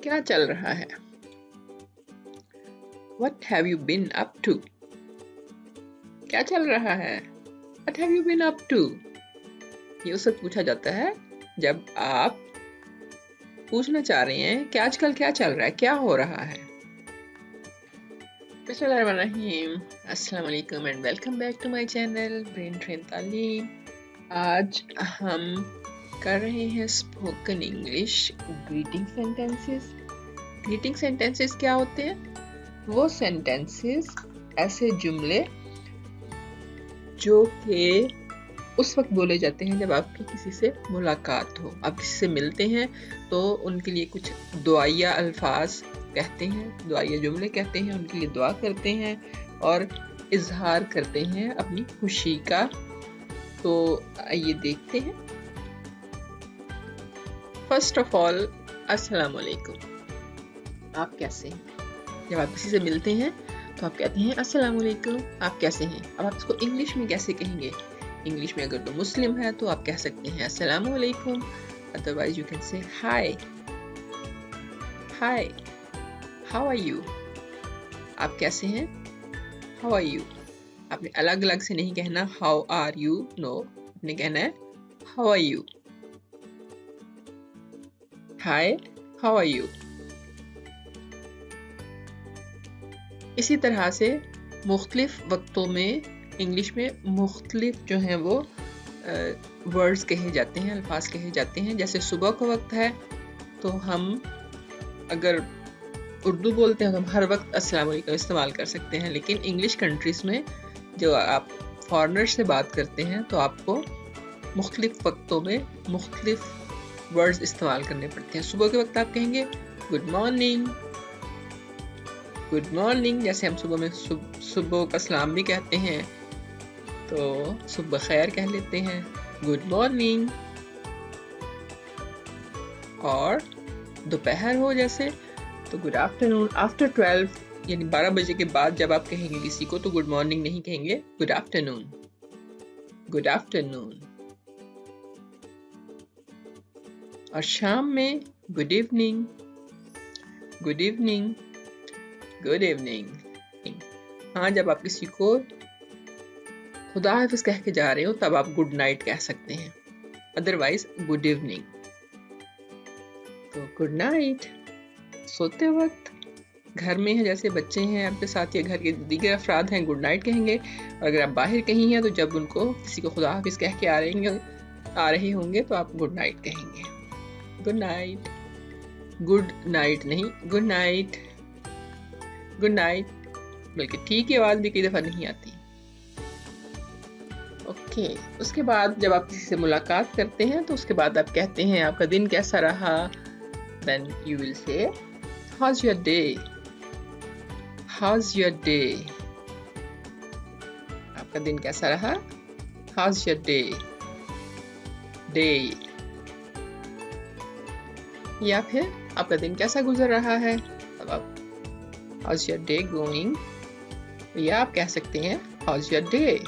क्या चल रहा है? What have you been up to? क्या चल रहा है? What have you been up to? ये उससे पूछा जाता है जब आप पूछना चाह रहे हैं कि आजकल क्या चल रहा है, क्या हो रहा है। बिस्मिल्लाहिर्रहमानिर्रहीम, अस्सलाम वालेकुम and welcome back to my channel Brain Train Taleem. आज हम कर रहे हैं spoken English greeting sentences. Greeting sentences क्या होते हैं? वो सेंटेंसेस, ऐसे जुमले जो कि उस वक्त बोले जाते हैं जब आपकी किसी से मुलाकात हो, आप किसी से मिलते हैं तो उनके लिए कुछ दुआया अल्फाज कहते हैं, दुआया जुमले कहते हैं, उनके लिए दुआ करते हैं और इजहार करते हैं अपनी खुशी का। तो आइए देखते हैं। फर्स्ट ऑफ ऑल, अस्सलाम वालेकुम। आप कैसे हैं? जब आप किसी से मिलते हैं तो आप कहते हैं अस्सलाम वालेकुम, आप कैसे हैं। अब आप इसको इंग्लिश में कैसे कहेंगे? इंग्लिश में अगर तो मुस्लिम है तो आप कह सकते हैं अस्सलाम वालेकुम, otherwise you can say hi, hi, how are you. आप कैसे हैं? How are you. आपने अलग अलग से नहीं कहना हाउ आर यू, नो, आपने कहना है how are you, hi, how are you. इसी तरह से मुख्तलिफ वक्तों में इंग्लिश में मुख्तलिफ जो हैं वो वर्ड्स कहे जाते हैं, अल्फाज कहे जाते हैं। जैसे सुबह का वक्त है तो हम अगर उर्दू बोलते हैं तो हम हर वक्त अस्सलाम वालेकुम इस्तेमाल कर सकते हैं, लेकिन इंग्लिश कंट्रीज में जो आप फॉरेनर से बात करते हैं तो आपको मुख्तलिफ वक्तों में मुख्तलिफ वर्ड्स इस्तेमाल करने पड़ते हैं। सुबह के वक्त आप कहेंगे गुड मॉर्निंग, गुड मॉर्निंग। जैसे हम सुबह में सुबह का सलाम भी कहते हैं तो सुबह खैर कह लेते हैं, गुड मॉर्निंग। और दोपहर हो जैसे तो गुड आफ्टरनून। आफ्टर 12 यानी 12 बजे के बाद जब आप कहेंगे किसी को तो गुड मॉर्निंग नहीं कहेंगे, गुड आफ्टरनून, गुड आफ्टरनून। और शाम में good evening, good evening, good evening. हाँ, जब आप किसी को खुदा हाफिज कह के जा रहे हो तब आप गुड नाइट कह सकते हैं, अदरवाइज गुड इवनिंग। तो गुड नाइट सोते वक्त, घर में है जैसे बच्चे हैं आपके साथ या घर के दीगर अफराद हैं, गुड नाइट कहेंगे। और अगर आप बाहर कहीं हैं तो जब उनको किसी को खुदा हाफिज कह के आ रहे होंगे तो आप गुड नाइट कहेंगे। गुड नाइट, गुड नाइट नहीं, गुड नाइट, गुड नाइट। बल्कि ठीक की आवाज भी कई दफा नहीं आती। ओके, उसके बाद जब आप किसी से मुलाकात करते हैं तो उसके बाद आप कहते हैं आपका दिन कैसा रहा। Then you will say how's your day, how's your day. आपका दिन कैसा रहा, हाउज योर डे, डे। या फिर आपका दिन कैसा गुजर रहा है, तब आप How's your day going? या आप कह सकते हैं How's your day?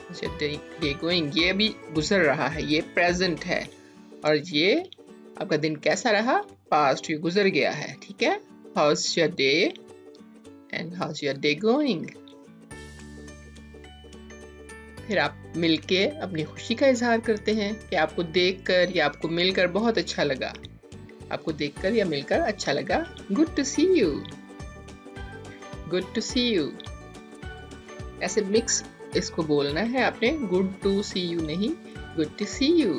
How's your day going? ये अभी गुजर रहा है, ये प्रेजेंट है। और ये आपका दिन कैसा रहा, पास्ट, ये गुजर गया है। ठीक है, How's your day and how's your day going? फिर आप मिलके अपनी खुशी का इजहार करते हैं कि आपको देखकर या आपको मिलकर बहुत अच्छा लगा। आपको देखकर या मिलकर अच्छा लगा। Good to see you, good to see you. ऐसे मिक्स इसको बोलना है आपने, गुड टू सी यू नहीं, good to see you,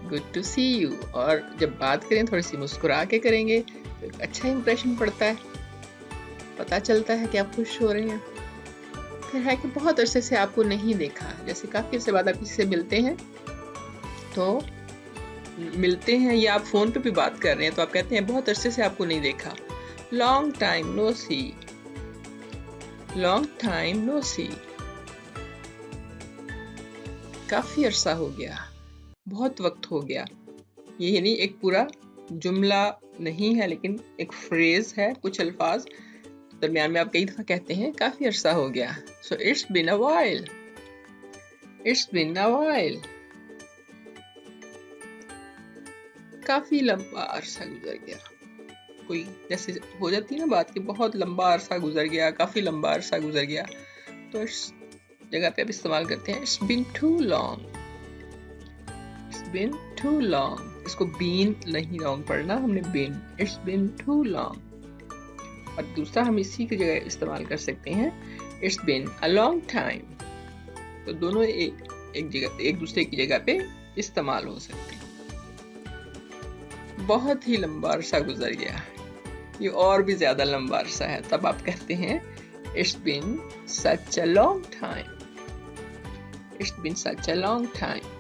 good to see you. और जब बात करें थोड़ी सी मुस्कुरा के करेंगे तो एक अच्छा इंप्रेशन पड़ता है, पता चलता है कि आप खुश हो रहे हैं। फिर है कि बहुत अरसे से आपको नहीं देखा, जैसे काफी अरसे बाद आप किसी से मिलते हैं तो मिलते हैं या आप फोन पे भी बात कर रहे हैं तो आप कहते हैं बहुत अरसे से आपको नहीं देखा, लॉन्ग टाइम नो सी, लॉन्ग टाइम नो सी। काफी अरसा हो गया, बहुत वक्त हो गया। ये यानी एक पूरा जुमला नहीं है लेकिन एक फ्रेज है, कुछ अल्फाज दरमियान में आप कई दफा कहते हैं काफी अरसा हो गया। So it's been a while, it's been a while. काफी लंबा अरसा गुजर गया। कोई जैसे हो जाती है ना बात कि बहुत लंबा अरसा गुजर गया, काफी लंबा अरसा गुजर गया, तो इस जगह पे आप इस्तेमाल करते हैं it's been too long. It's been too long, इसको बीन नहीं लॉन्ग पढ़ना, हमने been, it's been too long. और दूसरा हम इसी की जगह इस्तेमाल कर सकते हैं it's been a long time. तो दोनों एक दूसरे की जगह पे इस्तेमाल हो सकते हैं। बहुत ही लंबा अरसा गुजर गया, ये और भी ज्यादा लंबा अरसा है, तब आप कहते हैं it's been such a long time. It's been such a long time.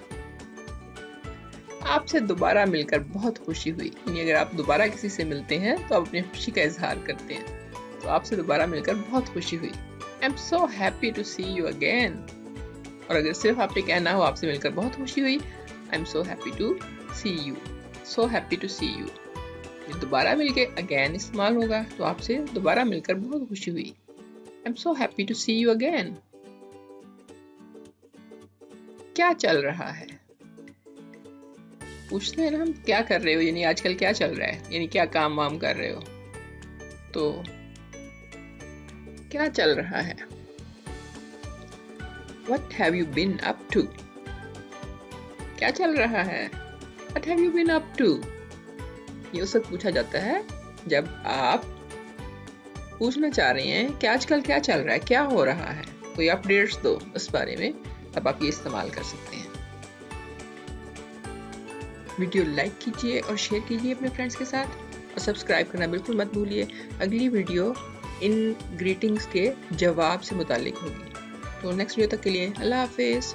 आपसे दोबारा मिलकर बहुत खुशी हुई, यानी अगर आप दोबारा किसी से मिलते हैं तो आप अपनी खुशी का इजहार करते हैं। तो आपसे दोबारा मिलकर बहुत खुशी हुई, I am so happy to see you again. और अगर सिर्फ आपने कहना हो आपसे मिलकर बहुत खुशी हुई, I am so happy to see you, so happy to see you. दोबारा मिलके अगेन इस्तेमाल होगा, तो आपसे दोबारा मिलकर बहुत खुशी हुई, I am so happy to see you again. क्या चल रहा है, पूछते हैं ना हम क्या कर रहे हो, यानी आजकल क्या चल रहा है, यानी क्या काम वाम कर रहे हो। तो क्या चल रहा है, What have you been up to? क्या चल रहा है, What have you been up to? ये उस वक्त पूछा जाता है जब आप पूछना चाह रहे हैं कि आजकल क्या चल रहा है, क्या हो रहा है, कोई अपडेट्स दो उस बारे में, तब आप ये इस्तेमाल कर सकते हैं। वीडियो लाइक कीजिए और शेयर कीजिए अपने फ्रेंड्स के साथ, और सब्सक्राइब करना बिल्कुल मत भूलिए। अगली वीडियो इन ग्रीटिंग्स के जवाब से मुताल्लिक होगी। तो नेक्स्ट वीडियो तक के लिए अल्लाह हाफिज़।